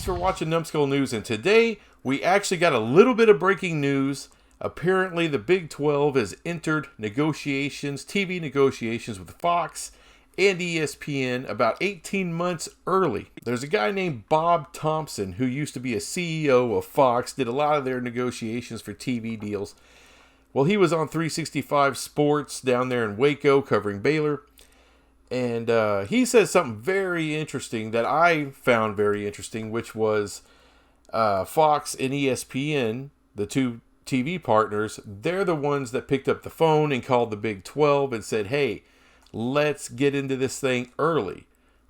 for watching Numbskull News, and today we actually got a little bit of breaking news. Apparently the Big 12 has entered negotiations, TV negotiations with Fox and ESPN about 18 months early. There's a guy named Bob Thompson who used to be a CEO of Fox, did a lot of their negotiations for TV deals. Well, he was on 365 Sports down there in Waco covering Baylor. And he says something very interesting that I found very interesting, which was Fox and ESPN, the two TV partners, they're the ones that picked up the phone and called the Big 12 and said, hey, let's get into this thing early.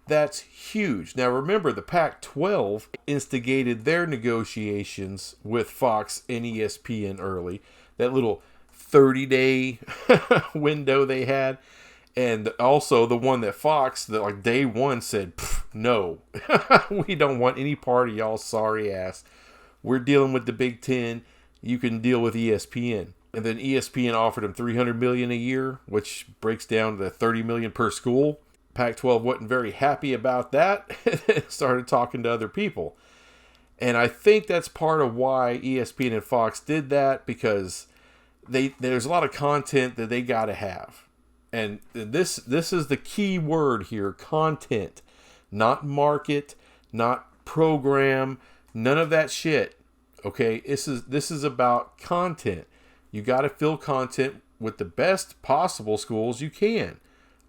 That's huge. Now remember, the Pac-12 instigated their negotiations with Fox and ESPN early. That little 30-day window they had. And also the one that Fox, that like day one, said, no, we don't want any part of y'all sorry ass. We're dealing with the Big Ten. You can deal with ESPN. And then ESPN offered him $300 million a year, which breaks down to $30 million per school. Pac-12 wasn't very happy about that. Started talking to other people. And I think that's part of why ESPN and Fox did that, because there's a lot of content that they got to have. And this is the key word here, content. Not market, not program, none of that shit. Okay, this is about content. You got to fill content with the best possible schools you can.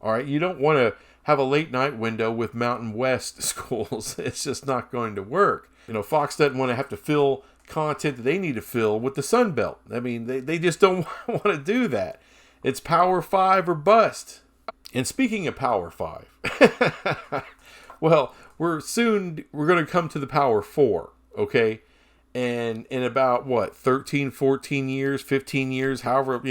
All right, you don't want to have a late night window with Mountain West schools. It's just not going to work. You know, Fox doesn't want to have to fill content that they need to fill with the Sun Belt. I mean, they just don't want to do that. It's Power 5 or bust. And speaking of Power 5, well, we're going to come to the Power 4, okay? And in about, 13, 14 years, 15 years, however,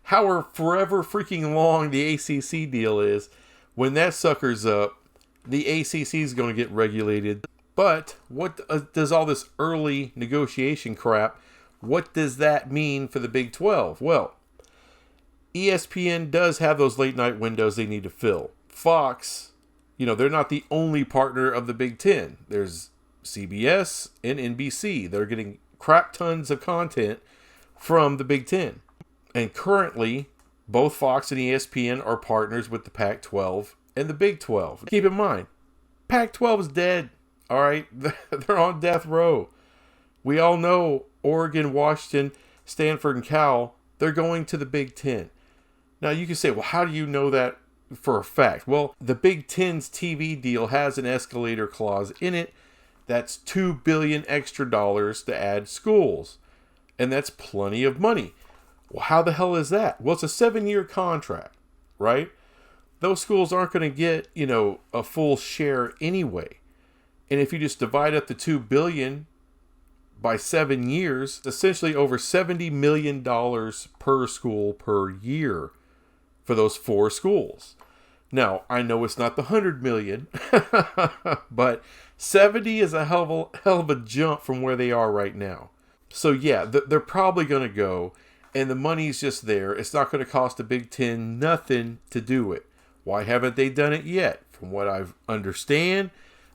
however forever freaking long the ACC deal is, when that sucker's up, the ACC is going to get regulated. But what does all this early negotiation crap, what does that mean for the Big 12? Well, ESPN does have those late night windows they need to fill. Fox, they're not the only partner of the Big Ten. There's CBS and NBC. They're getting crap tons of content from the Big Ten. And currently, both Fox and ESPN are partners with the Pac-12 and the Big 12. Keep in mind, Pac-12 is dead. All right? They're on death row. We all know Oregon, Washington, Stanford, and Cal, they're going to the Big Ten. Now, you can say, well, how do you know that for a fact? Well, the Big Ten's TV deal has an escalator clause in it. That's $2 billion extra dollars to add schools. And that's plenty of money. Well, how the hell is that? Well, it's a 7-year contract, right? Those schools aren't going to get, a full share anyway. And if you just divide up the $2 billion by 7 years, essentially over $70 million per school per year for those 4 schools. Now, I know it's not the $100 million, but 70 is a hell of a jump from where they are right now. So yeah, they're probably going to go, and the money's just there. It's not going to cost the Big Ten nothing to do it. Why haven't they done it yet? From what I understand,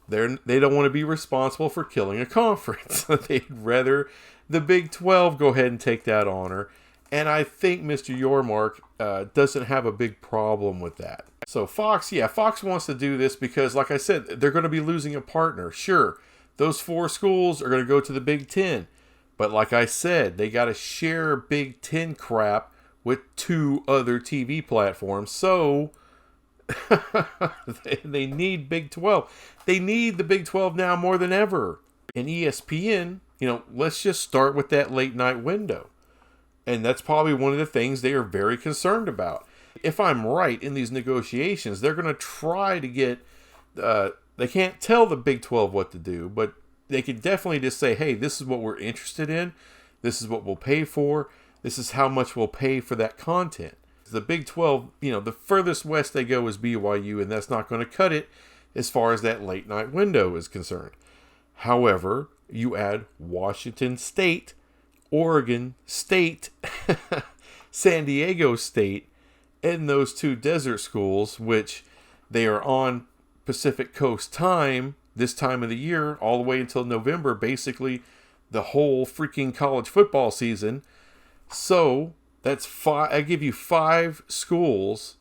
they don't want to be responsible for killing a conference. They'd rather the Big 12 go ahead and take that honor. And I think Mr. Yormark doesn't have a big problem with that. So Fox wants to do this because, like I said, they're going to be losing a partner. Sure, those 4 schools are going to go to the Big Ten. But like I said, they got to share Big Ten crap with 2 other TV platforms. So they need Big 12. They need the Big 12 now more than ever. And ESPN, let's just start with that late night window. And that's probably one of the things they are very concerned about. If I'm right in these negotiations, they're going to try to get, they can't tell the Big 12 what to do, but they can definitely just say, hey, this is what we're interested in. This is what we'll pay for. This is how much we'll pay for that content. The Big 12, the furthest west they go is BYU, and that's not going to cut it as far as that late night window is concerned. However, you add Washington State, Oregon State, San Diego State, and those 2 desert schools, which they are on Pacific Coast time, this time of the year, all the way until November, basically the whole freaking college football season. So that's five. I give you 5 schools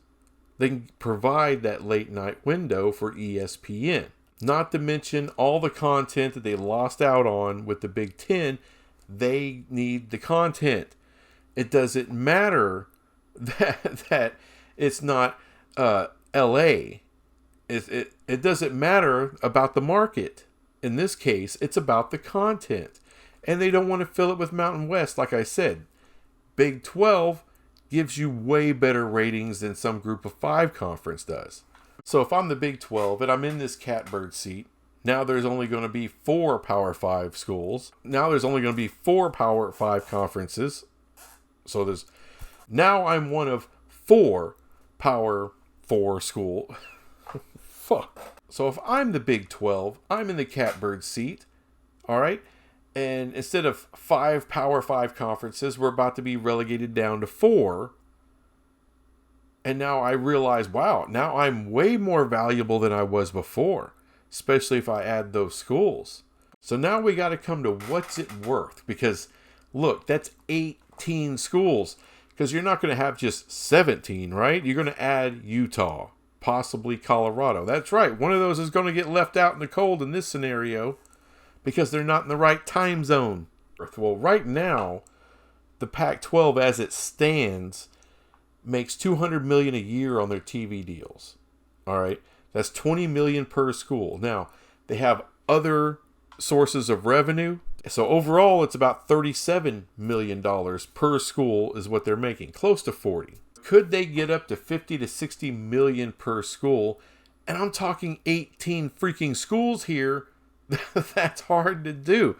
that can provide that late night window for ESPN. Not to mention all the content that they lost out on with the Big Ten. They need the content. It doesn't matter that it's not LA. It doesn't matter about the market. In this case, it's about the content. And they don't want to fill it with Mountain West. Like I said, Big 12 gives you way better ratings than some Group of 5 conference does. So if I'm the Big 12 and I'm in this catbird seat, now there's only going to be 4 Power 5 schools. Now there's only going to be 4 Power 5 conferences. So now I'm one of 4 Power 4 school. Fuck. So if I'm the Big 12, I'm in the catbird seat. All right. And instead of 5 Power 5 conferences, we're about to be relegated down to 4. And now I realize, wow, now I'm way more valuable than I was before, especially if I add those schools. So now we got to come to what's it worth? Because look, that's 18 schools. Because you're not going to have just 17, right? You're going to add Utah, possibly Colorado. That's right. One of those is going to get left out in the cold in this scenario because they're not in the right time zone. Well, right now, the Pac-12 as it stands makes $200 million a year on their TV deals. All right, that's $20 million per school. Now they have other sources of revenue, so overall it's about $37 million per school is what they're making, close to 40. Could they get up to 50 to 60 million per school? And I'm talking 18 freaking schools here. That's hard to do.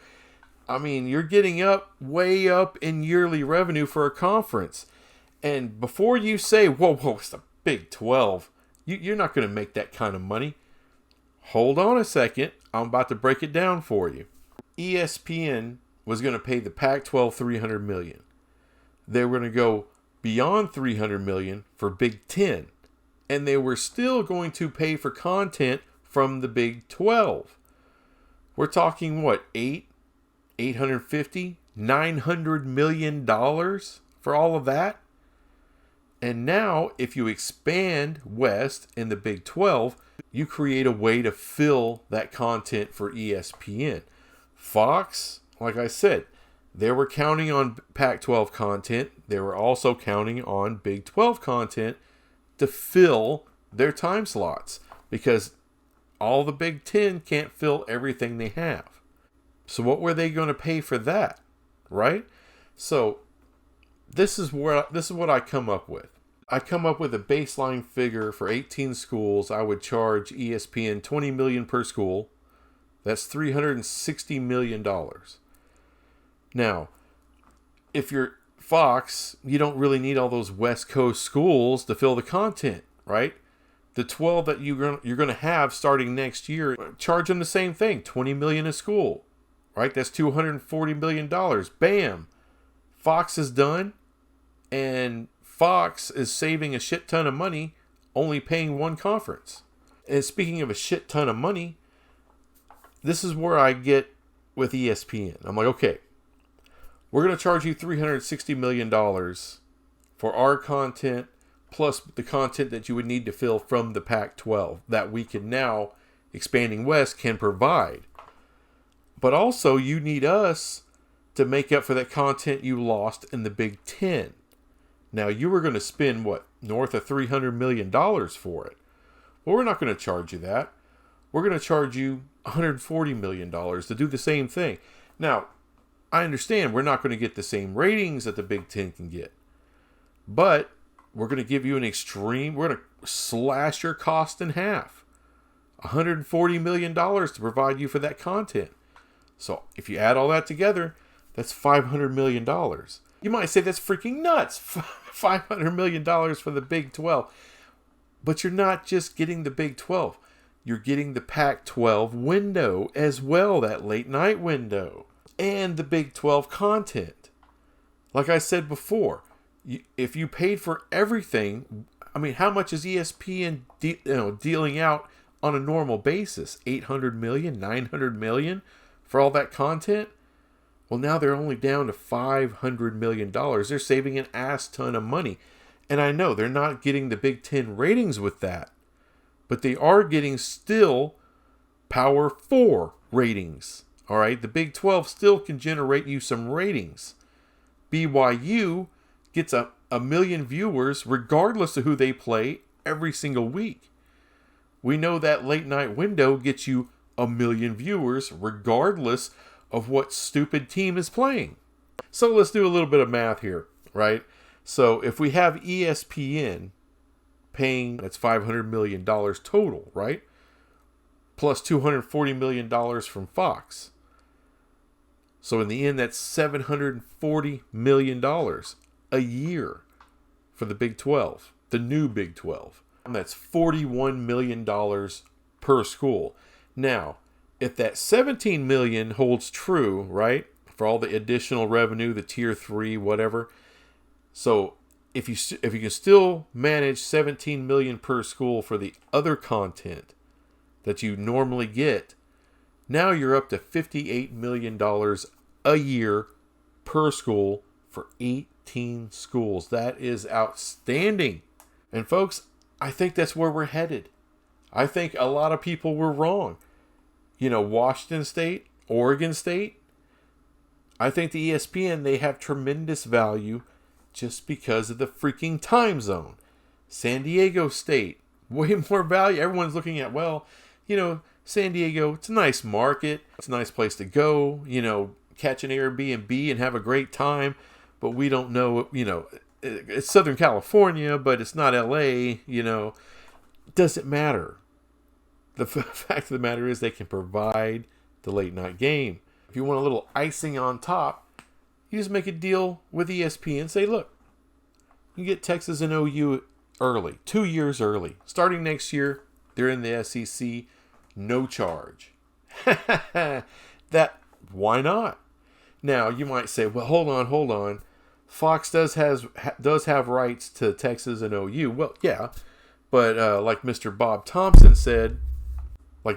I mean, you're getting way up in yearly revenue for a conference. And before you say, whoa, it's the Big 12, you're not going to make that kind of money. Hold on a second. I'm about to break it down for you. ESPN was going to pay the Pac-12 $300 million. They were going to go beyond $300 million for Big 10. And they were still going to pay for content from the Big 12. We're talking, what, $850, $900 million for all of that? And now, if you expand West in the Big 12, you create a way to fill that content for ESPN. Fox, like I said, they were counting on Pac-12 content. They were also counting on Big 12 content to fill their time slots because all the Big 10 can't fill everything they have. So what were they going to pay for that, right? So this is what I come up with. I come up with a baseline figure for 18 schools. I would charge ESPN $20 million per school. That's $360 million. Now, if you're Fox, you don't really need all those West Coast schools to fill the content, right? The 12 that you're going to have starting next year, charge them the same thing, $20 million a school, right? That's $240 million. Bam! Fox is done, and Fox is saving a shit ton of money only paying one conference. And speaking of a shit ton of money, this is where I get with ESPN. I'm like, okay, we're going to charge you $360 million for our content plus the content that you would need to fill from the Pac-12 that we can now, expanding West, can provide. But also you need us to make up for that content you lost in the Big 10. Now, you were going to spend, north of $300 million for it. Well, we're not going to charge you that. We're going to charge you $140 million to do the same thing. Now, I understand we're not going to get the same ratings that the Big 10 can get. But we're going to give you we're going to slash your cost in half. $140 million to provide you for that content. So if you add all that together, that's $500 million. You might say that's freaking nuts. $500 million for the Big 12. But you're not just getting the Big 12. You're getting the Pac-12 window as well, that late night window. And the Big 12 content. Like I said before, if you paid for everything, I mean, how much is ESPN dealing out on a normal basis. 800 million, 900 million for all that content. Well, now they're only down to $500 million. They're saving an ass ton of money. And I know they're not getting the Big Ten ratings with that, but they are getting still Power 4 ratings. All right, the Big 12 still can generate you some ratings. BYU gets a million viewers regardless of who they play every single week. We know that late night window gets you a million viewers regardless of what stupid team is playing. So let's do a little bit of math here, right? So if we have ESPN paying, that's $500 million total, right? Plus $240 million from Fox. So in the end, that's $740 million a year for the Big 12, the new Big 12. And that's $41 million per school. Now, if that $17 million holds true, right, for all the additional revenue, the tier 3, whatever. So if you can still manage $17 million per school for the other content that you normally get, now you're up to $58 million a year per school for 18 schools. That is outstanding. And folks, I think that's where we're headed. I think a lot of people were wrong. Washington State, Oregon State, I think the ESPN, they have tremendous value just because of the freaking time zone. San Diego State, way more value. Everyone's looking at, San Diego, it's a nice market. It's a nice place to go, catch an Airbnb and have a great time. But we don't know, it's Southern California, but it's not LA, Doesn't matter. The fact of the matter is they can provide the late night game. If you want a little icing on top, you just make a deal with ESPN and say, look, you get Texas and OU early, 2 years early. Starting next year, they're in the SEC, no charge. Why not? Now, you might say, well, hold on. Fox does have rights to Texas and OU. Well, yeah, but like Mr. Bob Thompson said on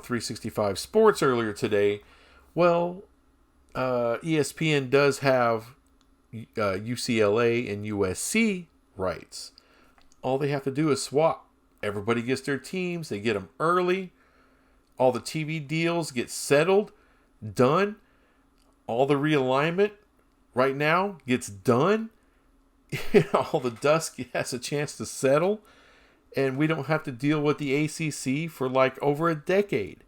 365 Sports earlier today, well, ESPN does have UCLA and USC rights. All they have to do is swap. Everybody gets their teams. They get them early. All the TV deals get settled, done. All the realignment right now gets done. All the dust has a chance to settle. And we don't have to deal with the ACC for like over a decade.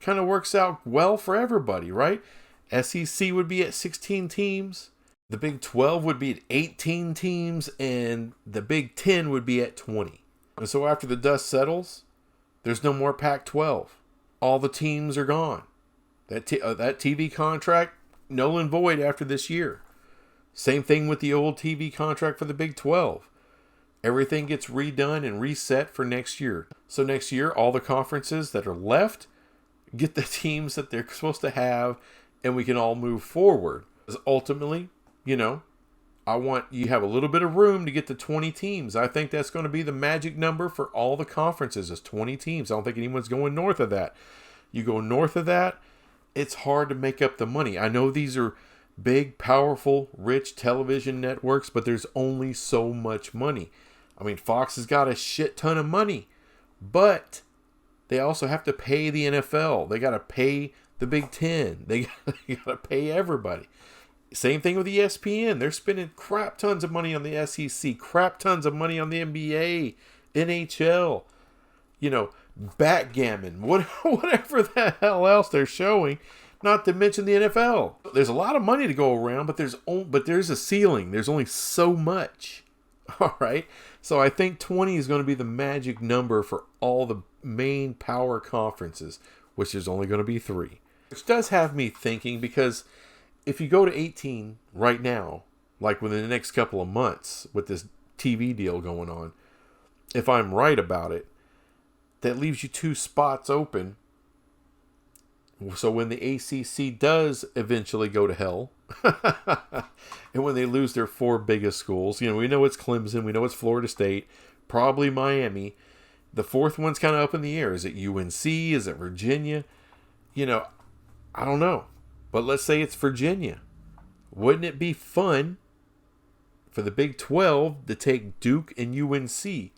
Kind of works out well for everybody, right? SEC would be at 16 teams. The Big 12 would be at 18 teams. And the Big 10 would be at 20. And so after the dust settles, there's no more Pac-12. All the teams are gone. That TV contract, null and void after this year. Same thing with the old TV contract for the Big 12. Everything gets redone and reset for next year. So next year, all the conferences that are left get the teams that they're supposed to have, and we can all move forward. Because ultimately, I want you to have a little bit of room to get to 20 teams. I think that's going to be the magic number for all the conferences is 20 teams. I don't think anyone's going north of that. You go north of that, it's hard to make up the money. I know these are big, powerful, rich television networks, but there's only so much money. I mean, Fox has got a shit ton of money, but they also have to pay the NFL. They got to pay the Big Ten. They got to pay everybody. Same thing with ESPN. They're spending crap tons of money on the SEC, crap tons of money on the NBA, NHL, backgammon, whatever the hell else they're showing. Not to mention the NFL. There's a lot of money to go around, but there's a ceiling. There's only so much. All right. So I think 20 is going to be the magic number for all the main power conferences, which is only going to be 3. Which does have me thinking, because if you go to 18 right now, like within the next couple of months with this TV deal going on, if I'm right about it, that leaves you 2 spots open. So when the ACC does eventually go to hell, and when they lose their 4 biggest schools, we know it's Clemson, we know it's Florida State, probably Miami, The fourth one's kind of up in the air. Is it UNC? Is it Virginia? I don't know. But let's say it's Virginia. Wouldn't it be fun for the Big 12 to take Duke and UNC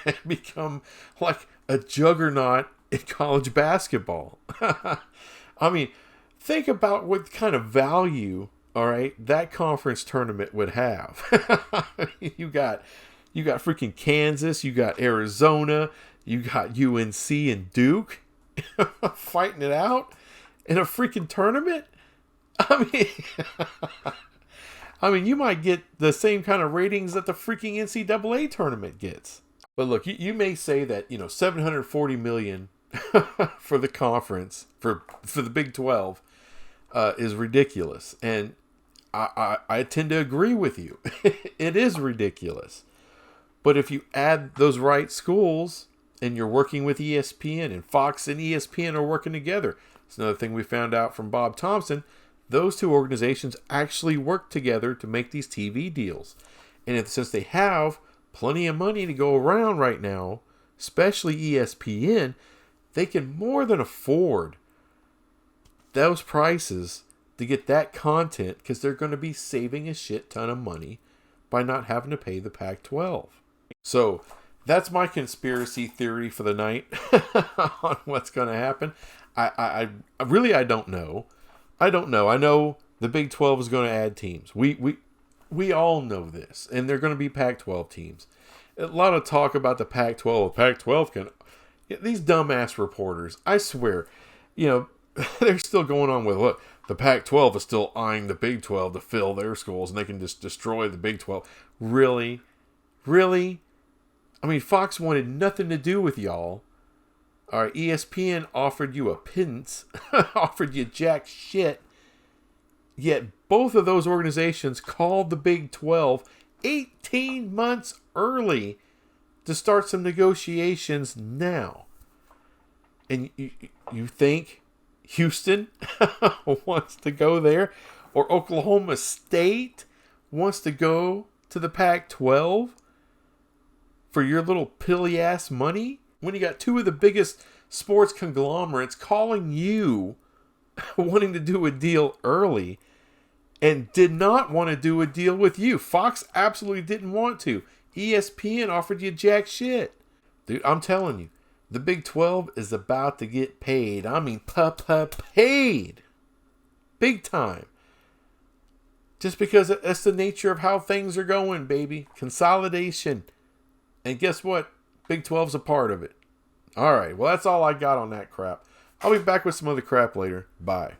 and become like a juggernaut in college basketball? I mean, think about what kind of value, all right, that conference tournament would have. You got freaking Kansas, you got Arizona, you got UNC and Duke fighting it out in a freaking tournament. I mean, you might get the same kind of ratings that the freaking NCAA tournament gets. But look, you may say that, $740 million for the conference, for the Big 12, is ridiculous. And I tend to agree with you. It is ridiculous. But if you add those right schools and you're working with ESPN, and Fox and ESPN are working together, it's another thing we found out from Bob Thompson. Those two organizations actually work together to make these TV deals. And since they have plenty of money to go around right now, especially ESPN, they can more than afford those prices to get that content, because they're going to be saving a shit ton of money by not having to pay the Pac-12. So that's my conspiracy theory for the night on what's going to happen. I really don't know. I know the Big 12 is going to add teams. We all know this, and they're going to be Pac-12 teams. A lot of talk about the Pac-12. Pac-12 can... These dumbass reporters, I swear, they're still going on with, look, the Pac-12 is still eyeing the Big 12 to fill their schools, and they can just destroy the Big 12. Really? Really? I mean, Fox wanted nothing to do with y'all. All right, ESPN offered you a pittance, offered you jack shit. Yet both of those organizations called the Big 12 18 months early to start some negotiations now. And you think Houston wants to go there? Or Oklahoma State wants to go to the Pac-12 for your little pilly-ass money? When you got two of the biggest sports conglomerates calling you wanting to do a deal early and did not want to do a deal with you. Fox absolutely didn't want to. ESPN offered you jack shit. Dude, I'm telling you, the Big 12 is about to get paid. I mean, paid. Big time. Just because that's the nature of how things are going, baby. Consolidation. And guess what? Big 12's a part of it. All right. Well, that's all I got on that crap. I'll be back with some other crap later. Bye.